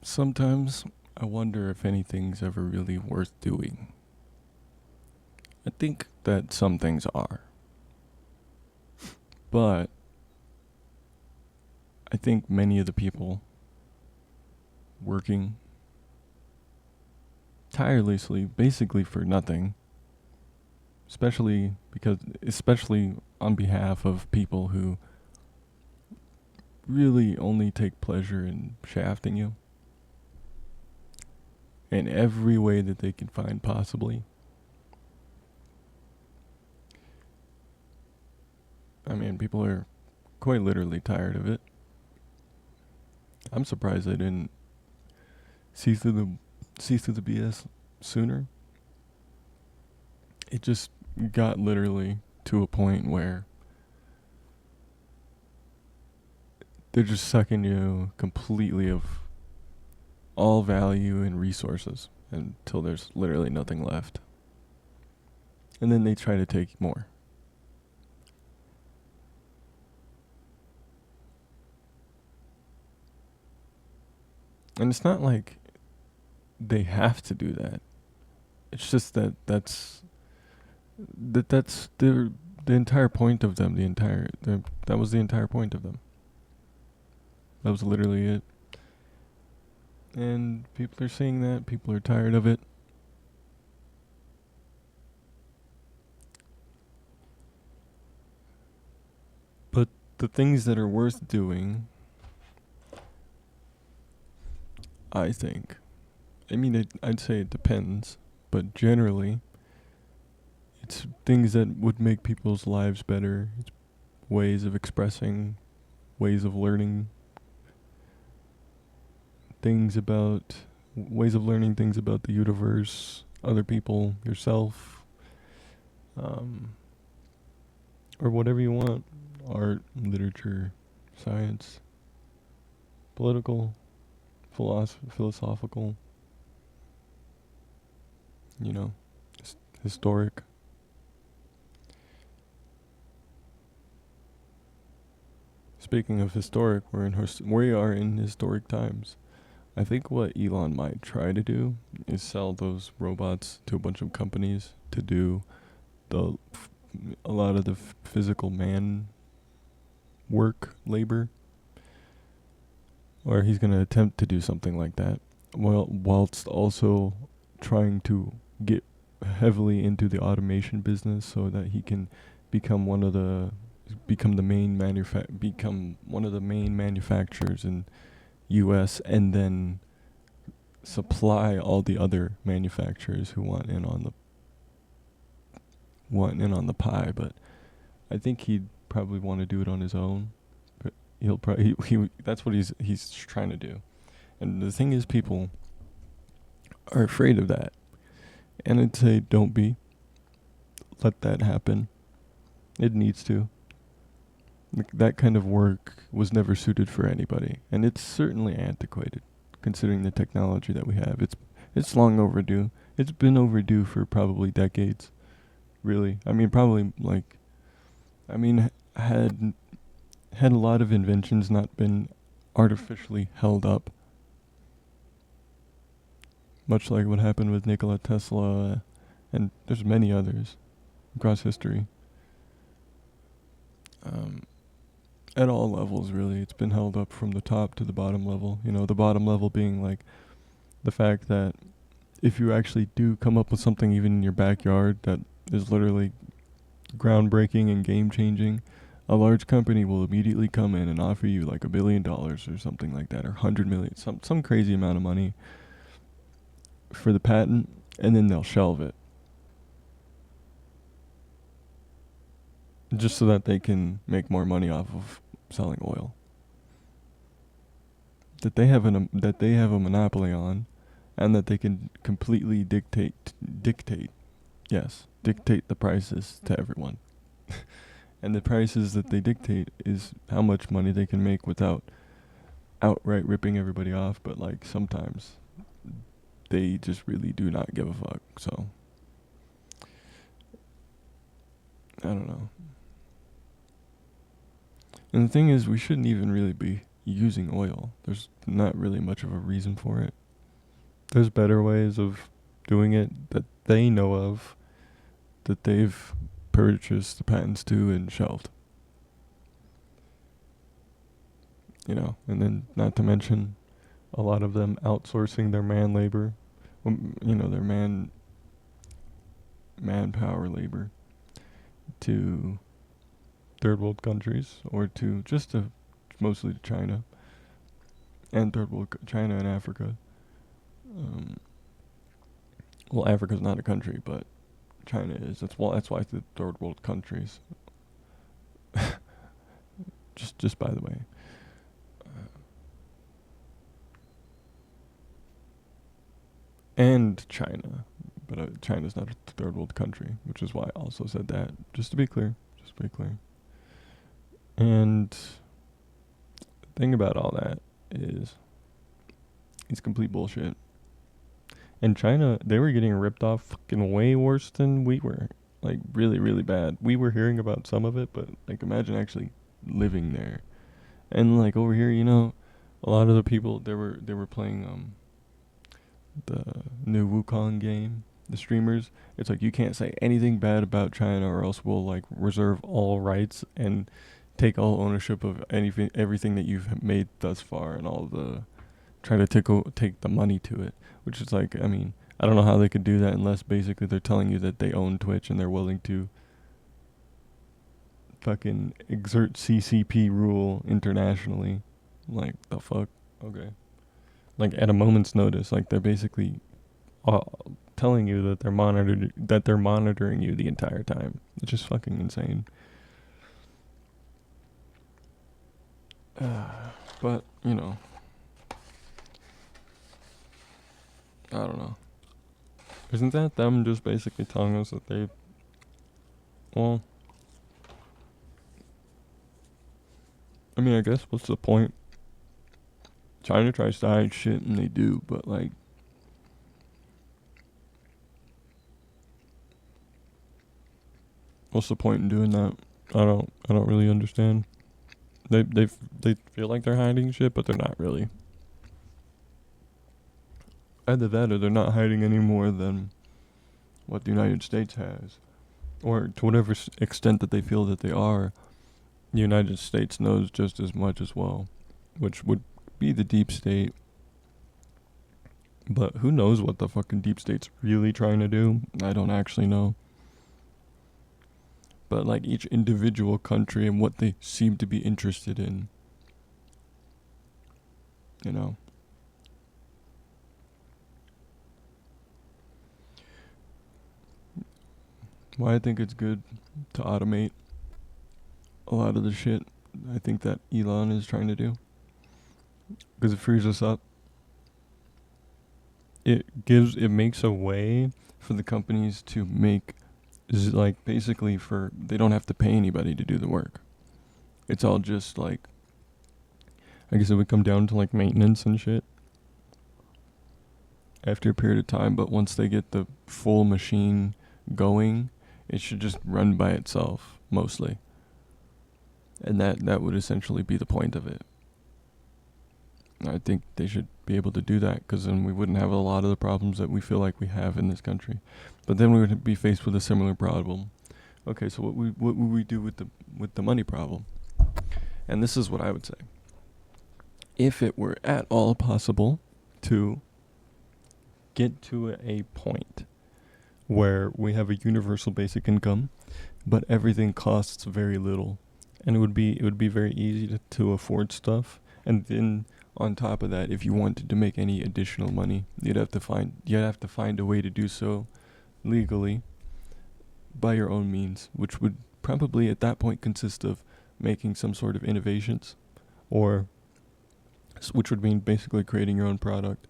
Sometimes I wonder if anything's ever really worth doing. I think that some things are, but I think many of the people working tirelessly, basically for nothing, especially on behalf of people who really only take pleasure in shafting you in every way that they can find possibly. I mean, people are quite literally tired of it. I'm surprised they didn't see through the BS sooner. It just got literally to a point where they're just sucking you completely of all value and resources until there's literally nothing left. And then they try to take more. And it's not like they have to do that. It's just that's the entire point of them. That was the entire point of them. That was literally it. And people are seeing that. People are tired of it. But the things that are worth doing, I think. I mean, I'd say it depends, but generally, it's things that would make people's lives better. It's ways of expressing, ways of learning ways of learning things about the universe, other people, yourself, or whatever you want. Art, literature, science, political, philosophical, you know, historic. Speaking of historic, we are in historic times. I think what Elon might try to do is sell those robots to a bunch of companies to do the a lot of the physical man work labor, or he's going to attempt to do something like that, whilst also trying to get heavily into the automation business so that he can become become one of the main manufacturers in US, and then supply all the other manufacturers who want in on the pie. But I think he'd probably want to do it on his own. But he'll probably he that's what he's trying to do. And the thing is, people are afraid of that. And I'd say don't be. Let that happen. It needs to. That kind of work was never suited for anybody, and it's certainly antiquated, considering the technology that we have. It's long overdue. It's been overdue for probably decades, really. I mean, probably had a lot of inventions not been artificially held up, much like what happened with Nikola Tesla, and there's many others across history. At all levels, really. It's been held up from the top to the bottom level. The bottom level being like the fact that if you actually do come up with something even in your backyard that is literally groundbreaking and game changing, a large company will immediately come in and offer you like $1 billion or something like that, or 100 million, some crazy amount of money for the patent, and then they'll shelve it. Just so that they can make more money off of selling oil that they have a monopoly on, and that they can completely dictate the prices to everyone. And the prices that they dictate is how much money they can make without outright ripping everybody off. But like sometimes they just really do not give a fuck. So I don't know. And the thing is, we shouldn't even really be using oil. There's not really much of a reason for it. There's better ways of doing it that they know of, that they've purchased the patents to and shelved. And then not to mention a lot of them outsourcing their man labor, their manpower labor to third world countries, or mostly to China and China and Africa. Well, Africa's not a country, but China is. That's why it's the third world countries. just by the way. And China, but China's not a third world country, which is why I also said that. Just to be clear. And the thing about all that is, it's complete bullshit. And China, they were getting ripped off fucking way worse than we were. Like, really, really bad. We were hearing about some of it, but, like, imagine actually living there. And, like, over here, a lot of the people, they were playing, the new Wukong game, the streamers. It's like, you can't say anything bad about China, or else we'll, like, reserve all rights and take all ownership of everything that you've made thus far, and all the try to take the money to it. Which is like, I mean, I don't know how they could do that unless basically they're telling you that they own Twitch and they're willing to fucking exert CCP rule internationally. Like, the fuck? Okay. Like, at a moment's notice, like, they're basically telling you that they're monitoring you the entire time. It's just fucking insane. But, I don't know. Isn't that them just basically telling us that well, I mean, I guess what's the point? China tries to hide shit, and they do, but, like, what's the point in doing that? I don't really understand. They feel like they're hiding shit, but they're not really. Either that, or they're not hiding any more than what the United States has. Or to whatever extent that they feel that they are, the United States knows just as much as well, which would be the deep state. But who knows what the fucking deep state's really trying to do? I don't actually know. But, like, each individual country and what they seem to be interested in. Why I think it's good to automate a lot of the shit I think that Elon is trying to do. Because it frees us up. It makes a way for the companies to make, like, basically they don't have to pay anybody to do the work. It's all just, like, I guess it would come down to, like, maintenance and shit after a period of time, but once they get the full machine going, it should just run by itself, mostly. And that would essentially be the point of it. I think they should be able to do that, because then we wouldn't have a lot of the problems that we feel like we have in this country. But then we would be faced with a similar problem. Okay, so what would we do with the money problem? And this is what I would say. If it were at all possible to get to a point where we have a universal basic income, but everything costs very little, and it would be very easy to afford stuff, and then on top of that, if you wanted to make any additional money, you'd have to find a way to do so legally by your own means, which would probably at that point consist of making some sort of innovations, or which would mean basically creating your own product,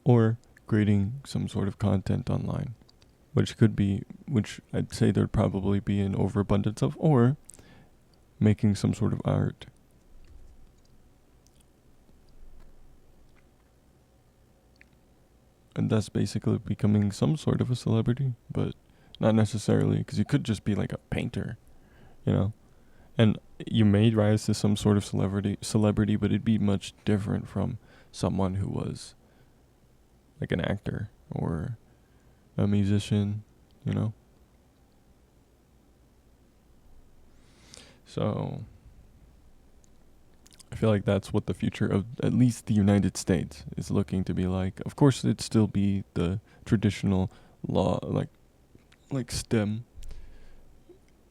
or creating some sort of content online, which I'd say there'd probably be an overabundance of, or making some sort of art. And thus basically becoming some sort of a celebrity, but not necessarily, because you could just be like a painter, And you may rise to some sort of celebrity, but it'd be much different from someone who was like an actor or a musician, you know? So I feel like that's what the future of at least the United States is looking to be like. Of course, it'd still be the traditional law, like STEM,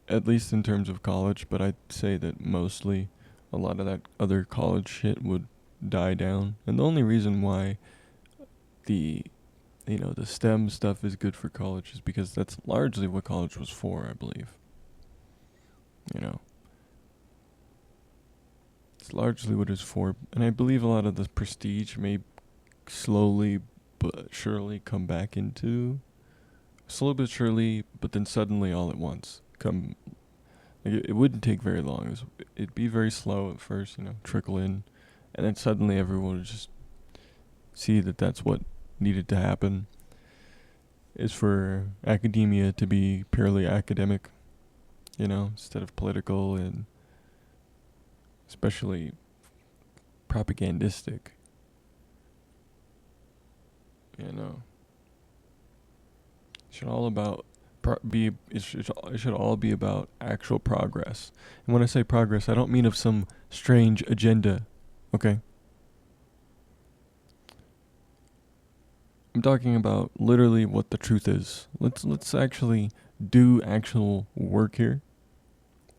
at least in terms of college. But I'd say that mostly a lot of that other college shit would die down. And the only reason why the the STEM stuff is good for college is because that's largely what college was for, I believe. You know, it's largely what it's for, and I believe a lot of the prestige may slowly but surely come back into slowly but surely, but then suddenly all at once come. Like it wouldn't take very long. It'd be very slow at first, trickle in, and then suddenly everyone would just see that that's what needed to happen. Is for academia to be purely academic, instead of political and especially propagandistic. You know, it should all about it should all be about actual progress. And when I say progress, I don't mean of some strange agenda. Okay, I'm talking about literally what the truth is. Let's actually do actual work here.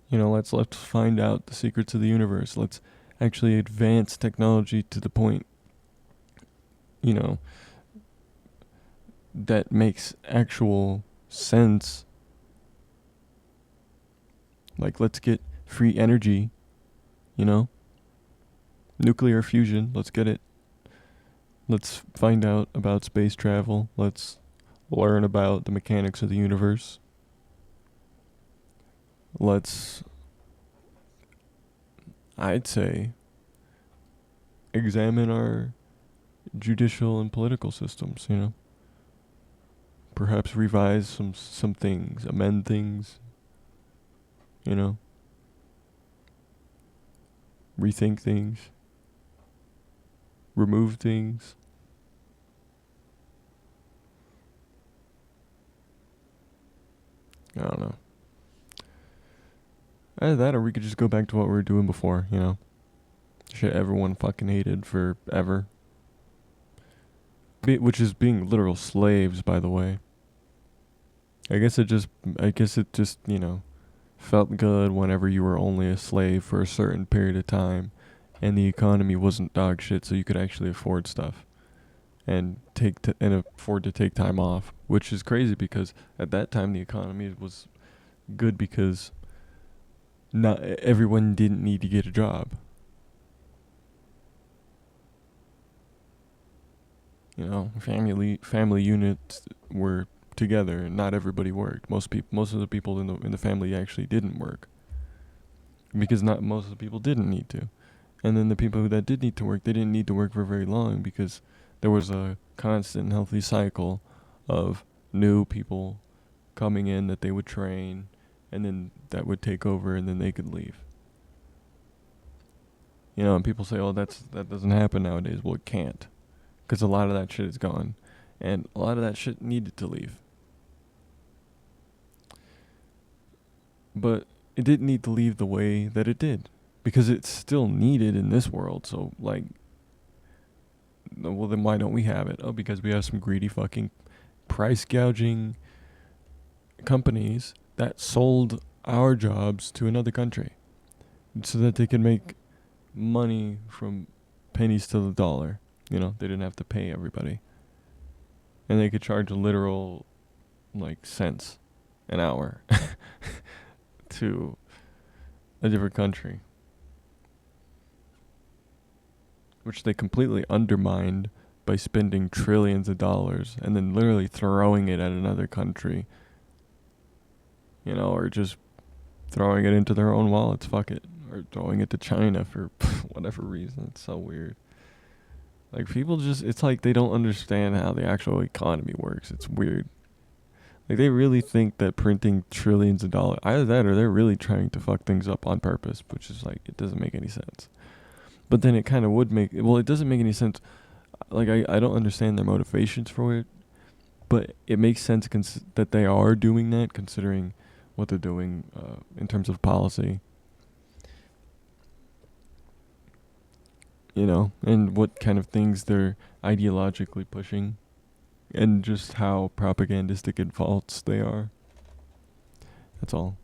Let's find out the secrets of the universe. Let's actually advance technology to the point, you know, that makes actual sense. Like, let's get free energy, you know? Nuclear fusion, let's get it. Let's find out about space travel. Let's learn about the mechanics of the universe. Let's, I'd say, examine our judicial and political systems, Perhaps revise some things, amend things, you know? Rethink things, remove things. I don't know. Either that or we could just go back to what we were doing before, Shit everyone fucking hated forever. Which is being literal slaves, by the way. I guess it just, felt good whenever you were only a slave for a certain period of time and the economy wasn't dog shit, so you could actually afford stuff and and afford to take time off, which is crazy because at that time the economy was good because not everyone didn't need to get a job. Family units were together and not everybody worked. Most of the people in the family actually didn't work because not most of the people didn't need to. And then the people that did need to work, they didn't need to work for very long because there was a constant healthy cycle of new people coming in that they would train and then that would take over and then they could leave. And people say, "Oh, that doesn't happen nowadays." Well, it can't, because a lot of that shit is gone, and a lot of that shit needed to leave. But it didn't need to leave the way that it did, because it's still needed in this world. So, like, well, then why don't we have it? Oh, because we have some greedy fucking price gouging companies that sold our jobs to another country so that they could make money from pennies to the dollar. They didn't have to pay everybody. And they could charge a literal, cents an hour to a different country. Which they completely undermined by spending trillions of dollars and then literally throwing it at another country. Or just throwing it into their own wallets, fuck it. Or throwing it to China for whatever reason. It's so weird. Like, people just, it's like they don't understand how the actual economy works. It's weird. Like, they really think that printing trillions of dollars, either that or they're really trying to fuck things up on purpose, which is like, it doesn't make any sense. But then it kind of would make, well, it doesn't make any sense. Like, I don't understand their motivations for it, but it makes sense that they are doing that, considering what they're doing in terms of policy, you know, and what kind of things they're ideologically pushing, and just how propagandistic and false they are. That's all.